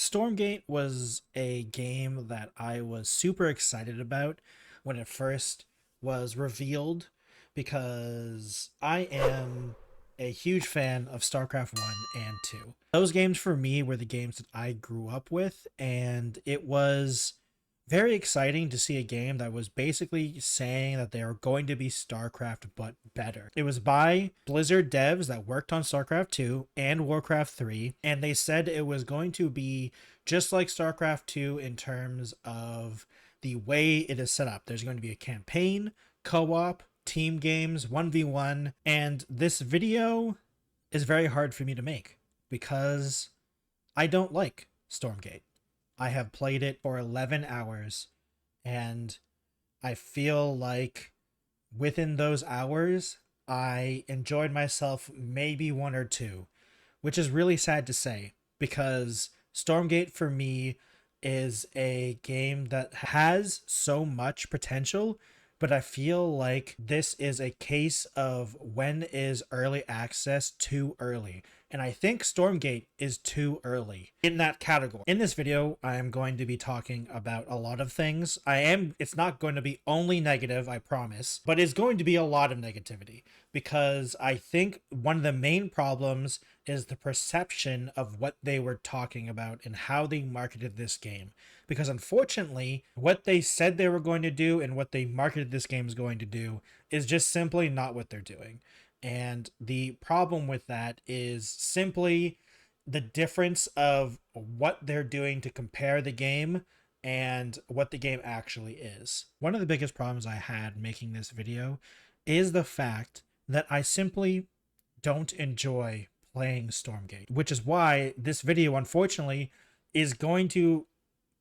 Stormgate was a game that I was super excited about when it first was revealed because I am a huge fan of StarCraft 1 and 2. Those games for me were the games that I grew up with, and it was very exciting to see a game that was basically saying that they are going to be StarCraft but better. It was by blizzarddevs that worked on StarCraft 2 and Warcraft 3, and they said it was going to be just like StarCraft 2 in terms of the way it is set up. There's going to be a campaign, co-op, team games, 1v1, and this video is very hard for me to make because I don't like Stormgate. I have played it for 11 hours, and I feel like within those hours, I enjoyed myself maybe one or two, which is really sad to say because Stormgate for me is a game that has so much potential, but I feel like this is a case of when is early access too early. And I think Stormgate is too early in that category. In this video, I am going to be talking about a lot of things. It's not going to be only negative, I promise, but it's going to be a lot of negativity because I think one of the main problems is the perception of what they were talking about and how they marketed this game. Because unfortunately, what they said they were going to do and what they marketed this game is going to do is just simply not what they're doing. And the problem with that is simply the difference of what they're doing to compare the game and what the game actually is. One of the biggest problems I had making this video is the fact that I simply don't enjoy playing Stormgate, which is why this video, unfortunately, is going to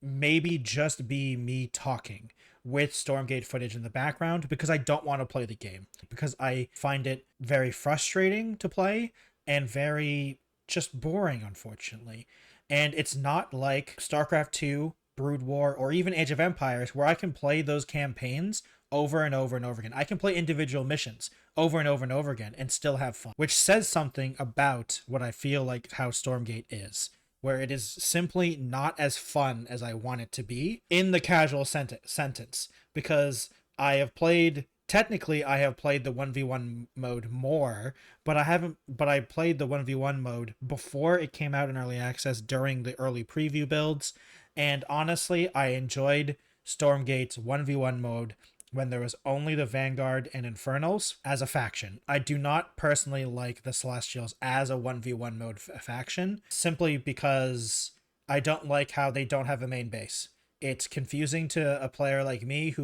maybe just be me talking with Stormgate footage in the background because I don't want to play the game, because I find it very frustrating to play and very just boring, unfortunately. And it's not like StarCraft 2, Brood War, or even Age of Empires where I can play those campaigns over and over and over again. I can play individual missions over and over and over again and still have fun, which says something about what I feel like how Stormgate is, where it is simply not as fun as I want it to be in the casual sentence, because I have played the 1v1 mode more, but I played the 1v1 mode before it came out in early access during the early preview builds, and honestly, I enjoyed Stormgate's 1v1 mode when there was only the Vanguard and Infernals as a faction. I do not personally like the Celestials as a 1v1 mode faction, simply because I don't like how they don't have a main base. It's confusing to a player like me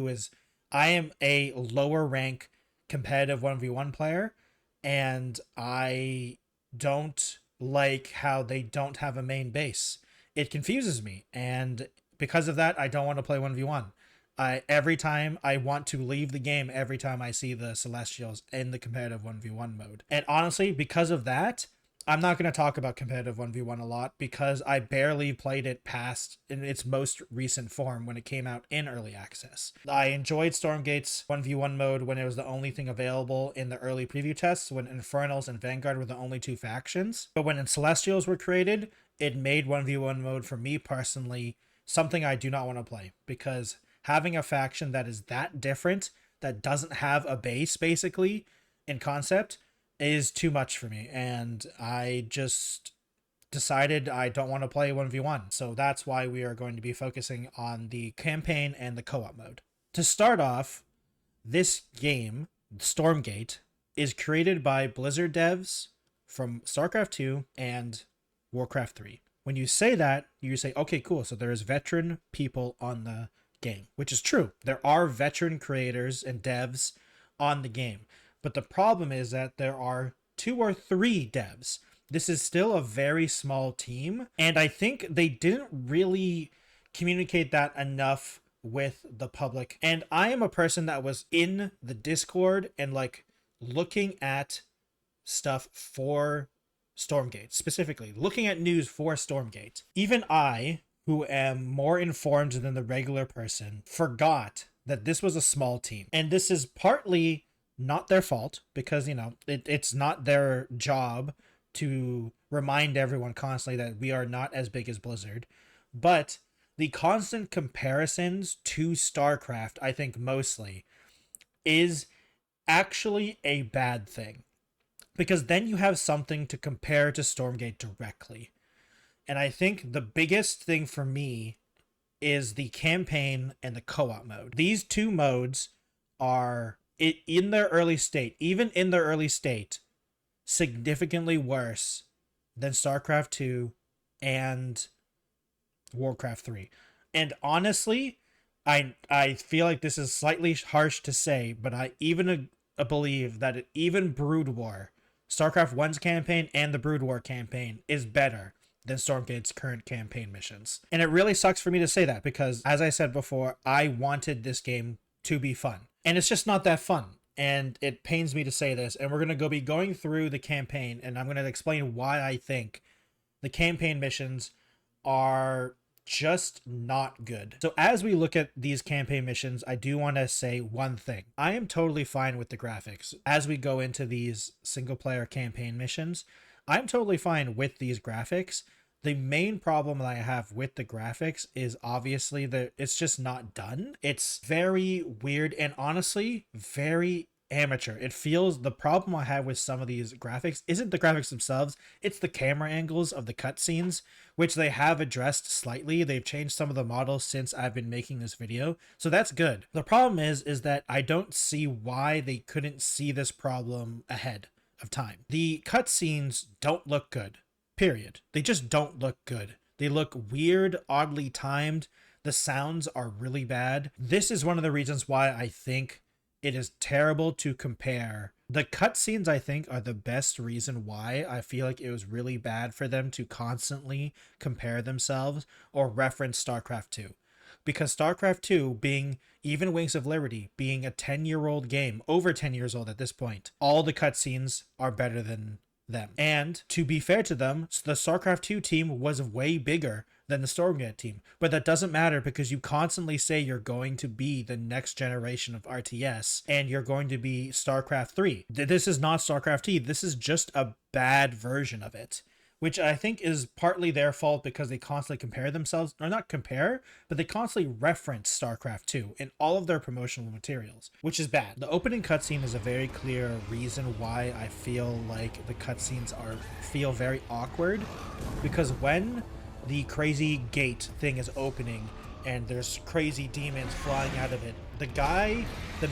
I am a lower rank competitive 1v1 player, and I don't like how they don't have a main base. It confuses me, and because of that, I don't want to play 1v1. Every time I want to leave the game every time I see the Celestials in the competitive 1v1 mode. And honestly, because of that, I'm not going to talk about competitive 1v1 a lot because I barely played it past in its most recent form when it came out in early access. I enjoyed Stormgate's 1v1 mode when it was the only thing available in the early preview tests, when Infernals and Vanguard were the only two factions. But when Celestials were created, it made 1v1 mode for me personally something I do not want to play, because having a faction that is that different, that doesn't have a base basically in concept, is too much for me. And I just decided I don't want to play 1v1. So that's why we are going to be focusing on the campaign and the co-op mode. To start off, this game, Stormgate, is created by blizzarddevs from StarCraft 2 and Warcraft 3. When you say that, you say, okay, cool, so there's veteran people on the game, which is true. There are veteran creators and devs on the game, but the problem is that there are 2 or 3 devs. This is still a very small team, and I think they didn't really communicate that enough with the public. And I am a person that was in the Discord and like looking at stuff for Stormgate, specifically looking at news for Stormgate. Even I, who am more informed than the regular person, forgot that this was a small team. And this is partly not their fault because, it's not their job to remind everyone constantly that we are not as big as Blizzard. But the constant comparisons to StarCraft, I think mostly, is actually a bad thing. Because then you have something to compare to Stormgate directly. And I think the biggest thing for me is the campaign and the co-op mode. These two modes are in their early state, even in their early state, significantly worse than StarCraft 2 and Warcraft 3. And honestly, I feel like this is slightly harsh to say, but I even believe that even Broodwar, StarCraft 1's campaign and the Broodwar campaign is better than Stormgate's current campaign missions. And it really sucks for me to say that because, as I said before, I wanted this game to be fun. And it's just not that fun. And it pains me to say this. And we're going to be going through the campaign, and I'm going to explain why I think the campaign missions are just not good. So as we look at these campaign missions, I do want to say one thing. I am totally fine with the graphics. As we go into these single player campaign missions, I'm totally fine with these graphics. The main problem that I have with the graphics is obviously that it's just not done. It's very weird and honestly very amateur. It feels, the problem I have with some of these graphics isn't the graphics themselves, it's the camera angles of the cutscenes, which they have addressed slightly. They've changed some of the models since I've been making this video, so that's good. The problem is that I don't see why they couldn't see this problem ahead of time. The cutscenes don't look good, period. They just don't look good. They look weird, oddly timed. The sounds are really bad. This is one of the reasons why I think it is terrible to compare. The cutscenes, I think, are the best reason why I feel like it was really bad for them to constantly compare themselves or reference StarCraft 2. Because StarCraft 2, being even Wings of Liberty, being a 10-year-old game, over 10 years old at this point, all the cutscenes are better than them. And to be fair to them, the StarCraft 2 team was way bigger than the Stormgate team. But that doesn't matter because you constantly say you're going to be the next generation of RTS and you're going to be StarCraft 3. This is not StarCraft 2. This is just a bad version of it, which I think is partly their fault because they constantly compare themselves, or not compare, but they constantly reference StarCraft 2 in all of their promotional materials, which is bad. The opening cutscene is a very clear reason why I feel like the cutscenes feel very awkward, because when the crazy gate thing is opening and there's crazy demons flying out of it, the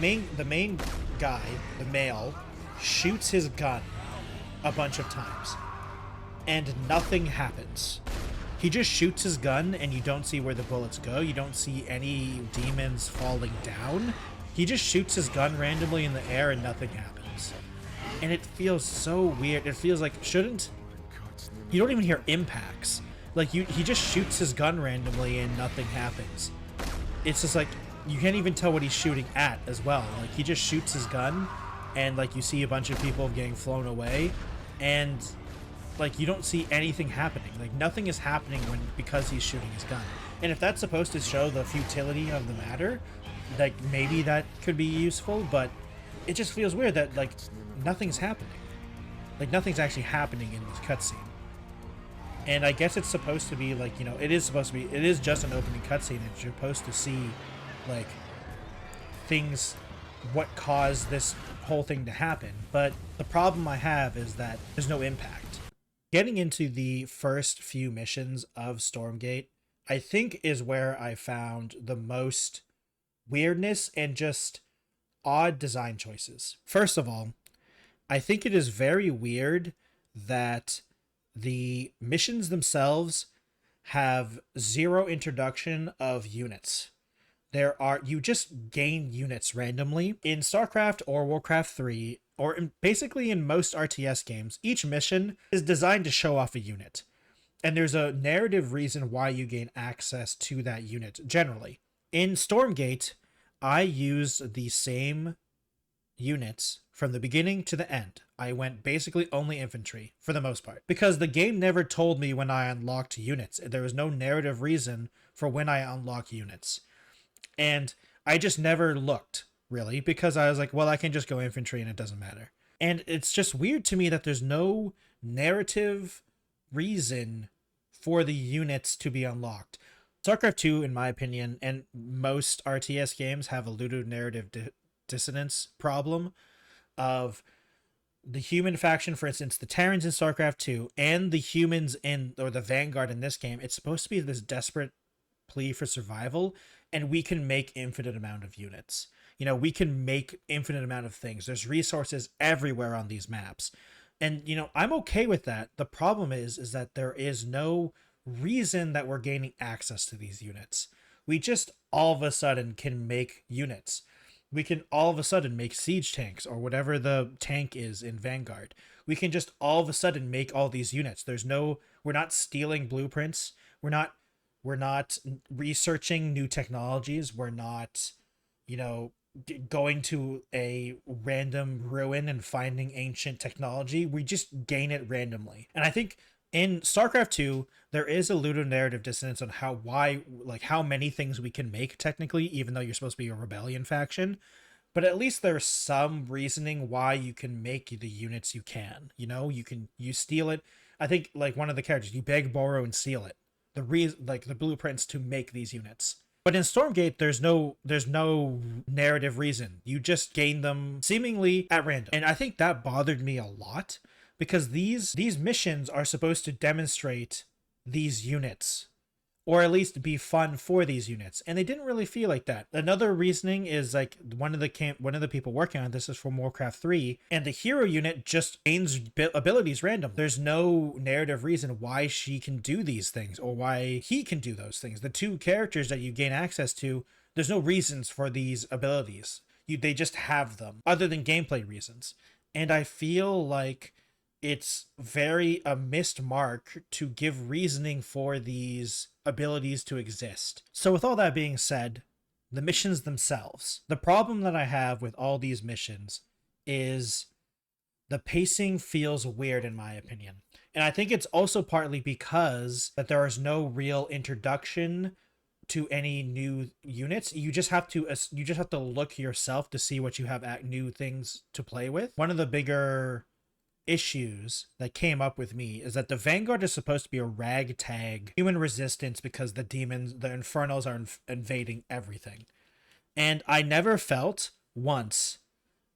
main guy, the male, shoots his gun a bunch of times and nothing happens. He just shoots his gun and you don't see where the bullets go. You don't see any demons falling down. He just shoots his gun randomly in the air and nothing happens. And it feels so weird. It feels like, you don't even hear impacts. Like, he just shoots his gun randomly and nothing happens. It's just like, you can't even tell what he's shooting at as well. Like, he just shoots his gun and like you see a bunch of people getting flown away and like you don't see anything happening. Like, nothing is happening because he's shooting his gun. And if that's supposed to show the futility of the matter, like maybe that could be useful, but it just feels weird that like nothing's happening. Like, nothing's actually happening in this cutscene. And I guess it's supposed to be like, you know, it is just an opening cutscene. It's supposed to see like things, what caused this whole thing to happen. But the problem I have is that there's no impact. Getting into the first few missions of Stormgate, I think is where I found the most weirdness and just odd design choices. First of all, I think it is very weird that the missions themselves have zero introduction of units. You just gain units randomly. In StarCraft or Warcraft 3, or basically in most RTS games, each mission is designed to show off a unit. And there's a narrative reason why you gain access to that unit, generally. In Stormgate, I used the same units from the beginning to the end. I went basically only infantry for the most part because the game never told me when I unlocked units. There was no narrative reason for when I unlock units. And I just never looked really because I was like, well, I can just go infantry and it doesn't matter. And it's just weird to me that there's no narrative reason for the units to be unlocked. StarCraft 2, in my opinion, and most RTS games have a ludonarrative dissonance problem of the human faction, for instance, the Terrans in StarCraft 2 and the humans in, or the Vanguard in this game. It's supposed to be this desperate plea for survival, and we can make infinite amount of units. You know, we can make infinite amount of things. There's resources everywhere on these maps. And, you know, I'm okay with that. The problem is that there is no reason that we're gaining access to these units. We just all of a sudden can make units. We can all of a sudden make siege tanks or whatever the tank is in Vanguard. We can just all of a sudden make all these units. We're not stealing blueprints. We're not researching new technologies. We're not, you know, going to a random ruin and finding ancient technology. We just gain it randomly. And I think in StarCraft 2, there is a ludonarrative dissonance on how many things we can make technically, even though you're supposed to be a rebellion faction. But at least there's some reasoning why you can make the units you can. You know, you steal it. I think like one of the characters, you beg, borrow, and steal it. The blueprints to make these units. But in Stormgate, there's no narrative reason. You just gain them seemingly at random. And I think that bothered me a lot because these missions are supposed to demonstrate these units, or at least be fun for these units, and they didn't really feel like that. Another reasoning is like one of the people working on this is from Warcraft 3, and the hero unit just gains abilities random. There's no narrative reason why she can do these things or why he can do those things. The two characters that you gain access to, there's no reasons for these abilities. They just have them other than gameplay reasons. And I feel like it's very a missed mark to give reasoning for these abilities to exist. So with all that being said, the missions themselves. The problem that I have with all these missions is the pacing feels weird in my opinion. And I think it's also partly because that there is no real introduction to any new units. You just have to look yourself to see what you have new things to play with. One of the bigger issues that came up with me is that the Vanguard is supposed to be a ragtag human resistance because the Infernals are invading everything. And I never felt once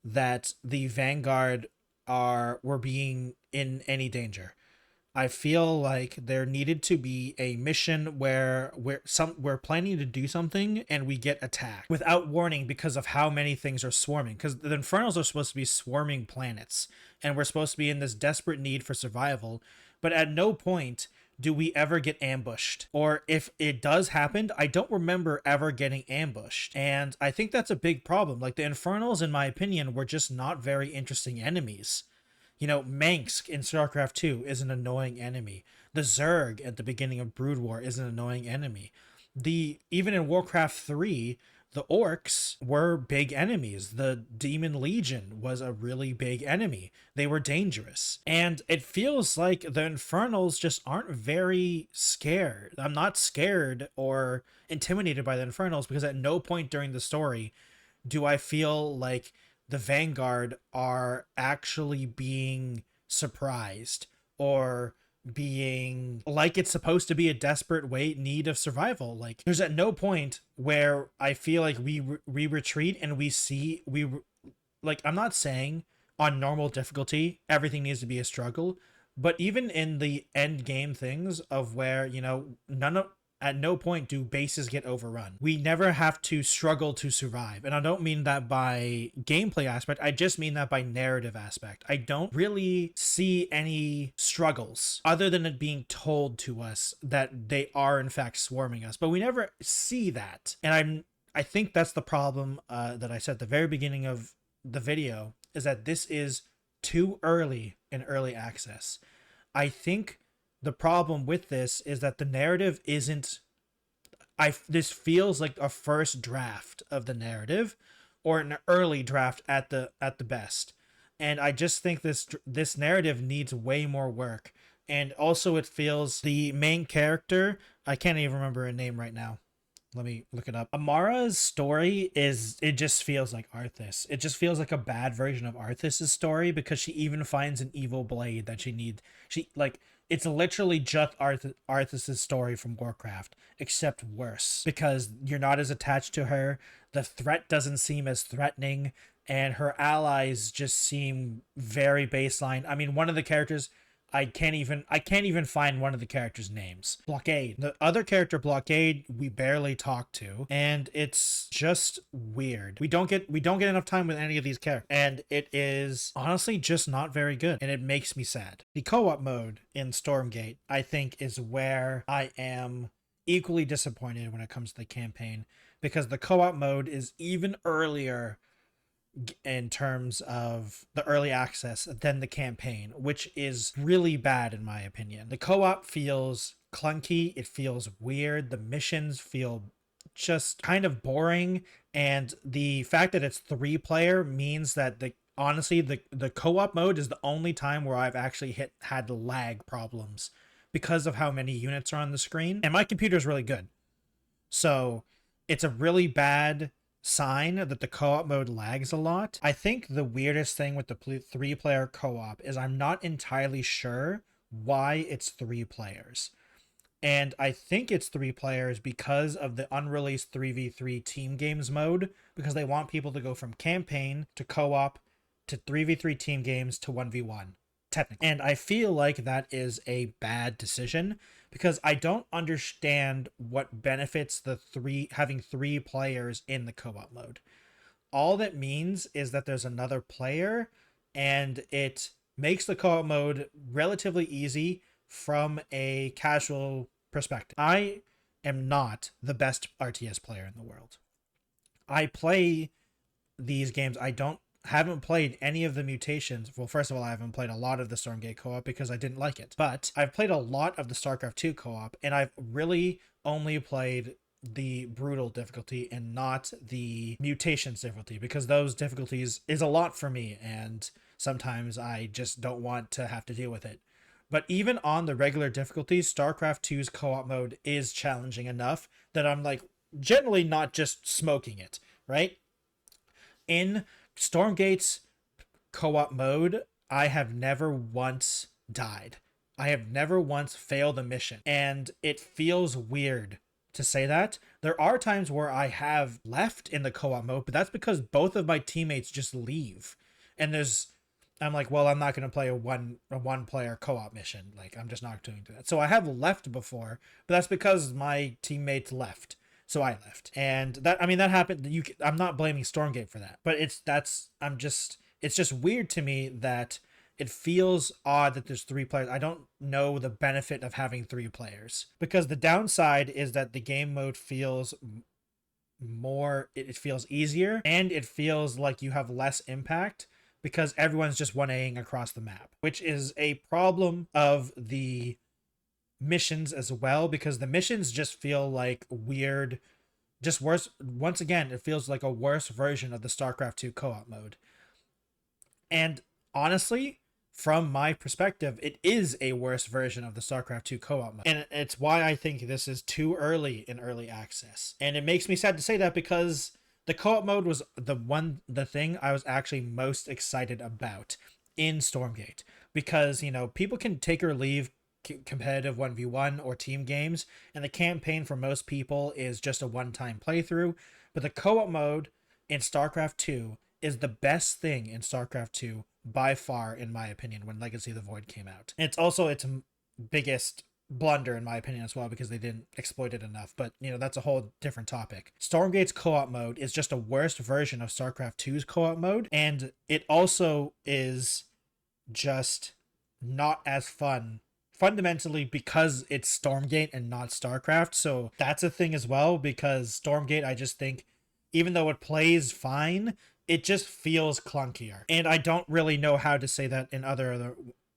that the Vanguard were being in any danger. I feel like there needed to be a mission where we're planning to do something and we get attacked without warning because of how many things are swarming. Because the Infernals are supposed to be swarming planets, and we're supposed to be in this desperate need for survival. But at no point do we ever get ambushed. Or if it does happen, I don't remember ever getting ambushed. And I think that's a big problem. Like the Infernals, in my opinion, were just not very interesting enemies. You know, Mansk in StarCraft 2 is an annoying enemy. The Zerg at the beginning of Brood War is an annoying enemy. Even in Warcraft 3, the Orcs were big enemies. The Demon Legion was a really big enemy. They were dangerous. And it feels like the Infernals just aren't very scared. I'm not scared or intimidated by the Infernals because at no point during the story do I feel like the Vanguard are actually being surprised or being like it's supposed to be a desperate need of survival. Like there's at no point where I feel like we retreat and I'm not saying on normal difficulty everything needs to be a struggle, but even in the end game things of where, you know, at no point do bases get overrun. We never have to struggle to survive. And I don't mean that by gameplay aspect. I just mean that by narrative aspect. I don't really see any struggles other than it being told to us that they are in fact swarming us. But we never see that. And I think that's the problem that I said at the very beginning of the video, is that this is too early in early access. I think the problem with this is that the narrative isn't. This feels like a first draft of the narrative, or an early draft at the best, and I just think this narrative needs way more work. And also, it feels the main character. I can't even remember her name right now. Let me look it up. Amara's story is, it just feels like Arthas. It just feels like a bad version of Arthas's story because she even finds an evil blade that she need. She like it's literally just Arthas's story from Warcraft, except worse because you're not as attached to her. The threat doesn't seem as threatening, and her allies just seem very baseline. I mean, one of the characters, I can't even find one of the characters' names. Blockade. The other character, Blockade, we barely talk to, and it's just weird. We don't get enough time with any of these characters, and it is honestly just not very good, and it makes me sad. The co-op mode in Stormgate, I think, is where I am equally disappointed when it comes to the campaign, because the co-op mode is even earlier in terms of the early access than the campaign, which is really bad in my opinion. The co-op feels clunky, it feels weird, the missions feel just kind of boring, and the fact that it's 3-player means that the co-op mode is the only time where I've actually had lag problems because of how many units are on the screen, and my computer is really good. So it's a really bad sign that the co-op mode lags a lot. I think the weirdest thing with the 3-player co-op is I'm not entirely sure why it's 3 players. And I think it's 3 players because of the unreleased 3v3 team games mode, because they want people to go from campaign to co-op to 3v3 team games to 1v1 technically. And I feel like that is a bad decision because I don't understand what benefits having 3 players in the co-op mode. All that means is that there's another player, and it makes the co-op mode relatively easy from a casual perspective. I am not the best RTS player in the world. I play these games. Haven't played any of the mutations. Well, first of all, I haven't played a lot of the Stormgate co-op because I didn't like it. But I've played a lot of the StarCraft 2 co-op, and I've really only played the brutal difficulty and not the mutations difficulty, because those difficulties is a lot for me, and sometimes I just don't want to have to deal with it. But even on the regular difficulties, StarCraft 2's co-op mode is challenging enough that I'm like generally not just smoking it, right? In Stormgate's co-op mode, I have never once died. I have never once failed a mission, and it feels weird to say that. There are times where I have left in the co-op mode, but that's because both of my teammates just leave. And I'm like, well, I'm not going to play a one player co-op mission. Like, I'm just not doing that. So I have left before, but that's because my teammates left. So I left, and that happened. I'm not blaming Stormgate for that, but it's just weird to me that it feels odd that there's 3 players. I don't know the benefit of having 3 players, because the downside is that the game mode feels it feels easier, and it feels like you have less impact because everyone's just 1Aing across the map, which is a problem of the missions as well, because the missions just feel like weird, just worse. Once again, it feels like a worse version of the StarCraft 2 co-op mode. And honestly, from my perspective, it is a worse version of the StarCraft 2 co-op mode. And it's why I think this is too early in early access. And it makes me sad to say that, because the co-op mode was the thing I was actually most excited about in Stormgate, because, people can take or leave competitive 1v1 or team games, and the campaign for most people is just a one-time playthrough. But the co-op mode in StarCraft 2 is the best thing in StarCraft 2 by far, in my opinion, when Legacy of the Void came out. And it's also its biggest blunder, in my opinion, as well, because they didn't exploit it enough. But, that's a whole different topic. Stormgate's co-op mode is just a worse version of StarCraft 2's co-op mode, and it also is just not as fun fundamentally because it's Stormgate and not StarCraft. So that's a thing as well, because Stormgate, I just think, even though it plays fine, it just feels clunkier. And I don't really know how to say that in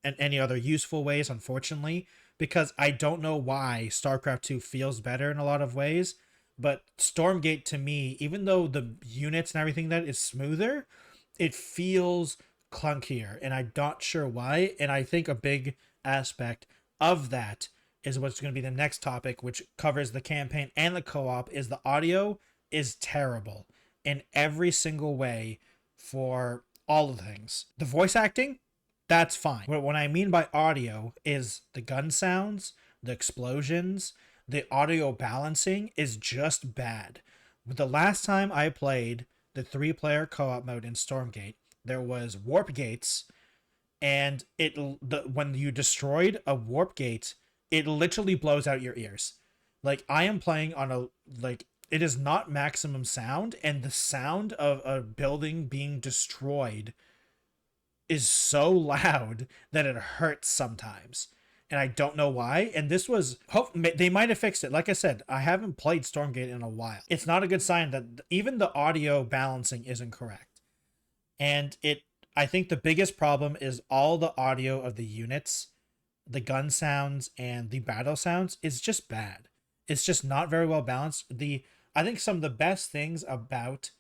any other useful ways, unfortunately, because I don't know why StarCraft 2 feels better in a lot of ways. But Stormgate, to me, even though the units and everything that is smoother, it feels clunkier, and I'm not sure why. And I think a big aspect of that is what's going to be the next topic, which covers the campaign and the co-op, is the audio is terrible in every single way for all of the things. The voice acting, that's fine. What I mean by audio is the gun sounds, the explosions, the audio balancing is just bad. The last time I played the 3-player co-op mode in Stormgate, there was warp gates, and when you destroyed a warp gate, it literally blows out your ears. Like, I am playing on it is not maximum sound, and the sound of a building being destroyed is so loud that it hurts sometimes. And I don't know why. And this was, they might have fixed it. Like I said, I haven't played Stormgate in a while. It's not a good sign that even the audio balancing isn't correct. And I think the biggest problem is all the audio of the units, the gun sounds and the battle sounds is just bad. It's just not very well balanced. I think some of the best things about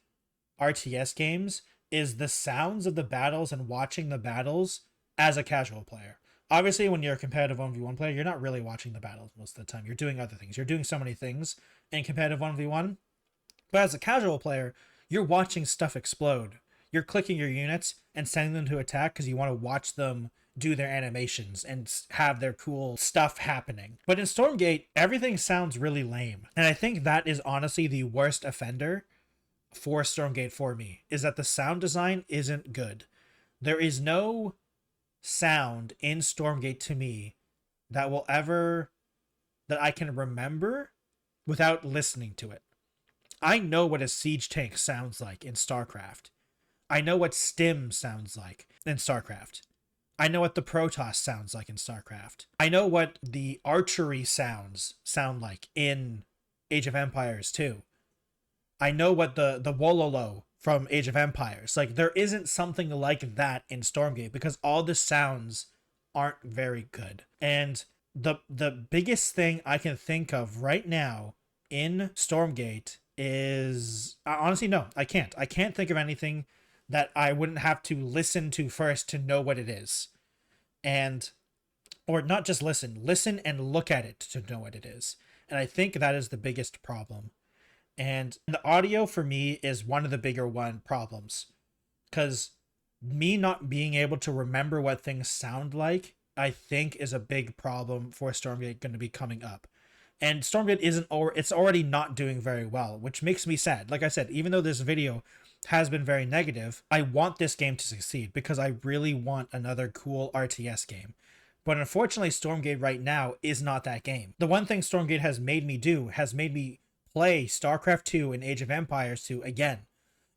RTS games is the sounds of the battles and watching the battles as a casual player. Obviously, when you're a competitive 1v1 player, you're not really watching the battles most of the time. You're doing other things. You're doing so many things in competitive 1v1. But as a casual player, you're watching stuff explode. You're clicking your units and sending them to attack because you want to watch them do their animations and have their cool stuff happening. But in Stormgate, everything sounds really lame. And I think that is honestly the worst offender for Stormgate for me, is that the sound design isn't good. There is no sound in Stormgate to me that I can remember without listening to it. I know what a siege tank sounds like in StarCraft. I know what Stim sounds like in StarCraft. I know what the Protoss sounds like in StarCraft. I know what the archery sounds sound like in Age of Empires 2. I know what the Wololo from Age of Empires. Like, there isn't something like that in Stormgate because all the sounds aren't very good. And the biggest thing I can think of right now in Stormgate is... honestly, no, I can't. I can't think of anything that I wouldn't have to listen to first to know what it is. Or not just listen and look at it to know what it is. And I think that is the biggest problem. And the audio for me is one of the bigger problems, because me not being able to remember what things sound like, I think is a big problem for Stormgate going to be coming up. And Stormgate it's already not doing very well, which makes me sad. Like I said, even though this video has been very negative, I want this game to succeed because I really want another cool RTS game. But unfortunately, Stormgate right now is not that game. The one thing Stormgate has made me do has made me play StarCraft 2 and Age of Empires 2 again,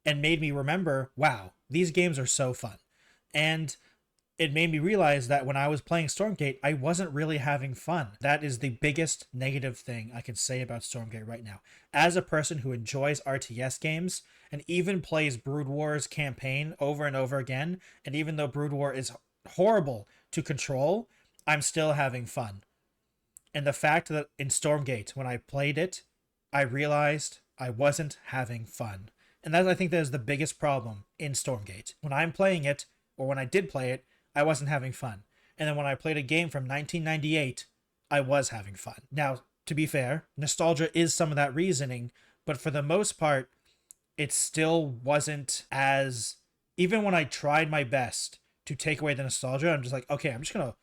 and made me remember, wow, these games are so fun. And it made me realize that when I was playing Stormgate, I wasn't really having fun. That is the biggest negative thing I can say about Stormgate right now. As a person who enjoys RTS games and even plays Brood War's campaign over and over again, and even though Brood War is horrible to control, I'm still having fun. And the fact that in Stormgate, when I played it, I realized I wasn't having fun. And I think that is the biggest problem in Stormgate. When I'm playing it, or when I did play it, I wasn't having fun. And then when I played a game from 1998, I was having fun. Now, to be fair, nostalgia is some of that reasoning, but for the most part, it still wasn't as... Even when I tried my best to take away the nostalgia, I'm just like, okay, I'm just gonna...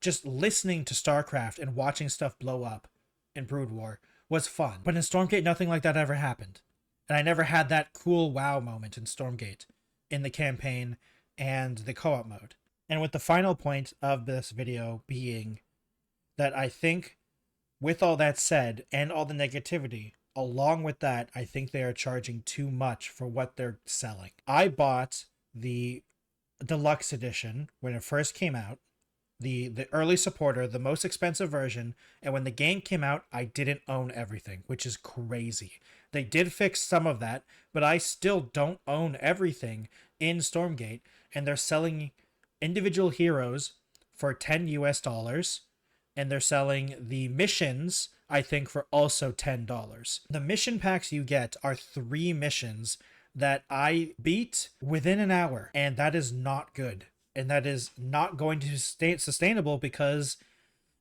Just listening to StarCraft and watching stuff blow up in Brood War was fun. But in Stormgate, nothing like that ever happened. And I never had that cool wow moment in Stormgate, in the campaign and the co-op mode. And with the final point of this video being that I think, with all that said, and all the negativity, along with that, I think they are charging too much for what they're selling. I bought the deluxe edition when it first came out, the early supporter, the most expensive version, and when the game came out, I didn't own everything, which is crazy. They did fix some of that, but I still don't own everything in Stormgate, and they're selling individual heroes for $10 US, and they're selling the missions, I think, for also $10. The mission packs you get are 3 missions that I beat within an hour, and that is not good. And that is not going to stay sustainable because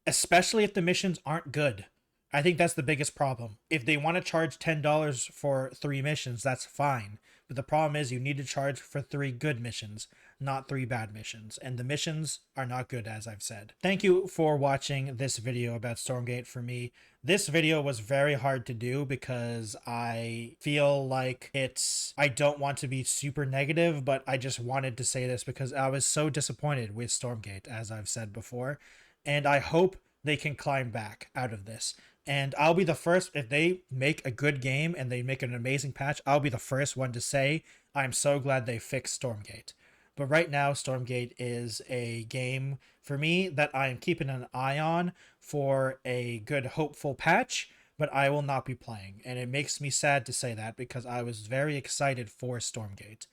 especially if the missions aren't good. I think that's the biggest problem. If they want to charge $10 for 3 missions, that's fine. But the problem is you need to charge for 3 good missions, not 3 bad missions. And the missions are not good, as I've said. Thank you for watching this video about Stormgate for me. This video was very hard to do because I feel like I don't want to be super negative, but I just wanted to say this because I was so disappointed with Stormgate, as I've said before. And I hope they can climb back out of this. And I'll be the first, if they make a good game and they make an amazing patch, I'll be the first one to say I'm so glad they fixed Stormgate. But right now, Stormgate is a game for me that I am keeping an eye on for a good, hopeful patch, but I will not be playing. And it makes me sad to say that because I was very excited for Stormgate.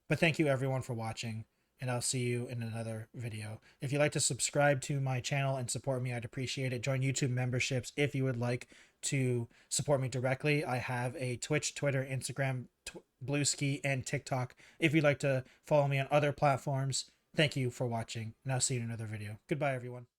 But thank you everyone for watching, and I'll see you in another video. If you'd like to subscribe to my channel and support me, I'd appreciate it. Join YouTube memberships if you would like to support me directly. I have a Twitch, Twitter, Instagram, Bluesky, and TikTok if you'd like to follow me on other platforms. Thank you for watching, and I'll see you in another video. Goodbye, everyone.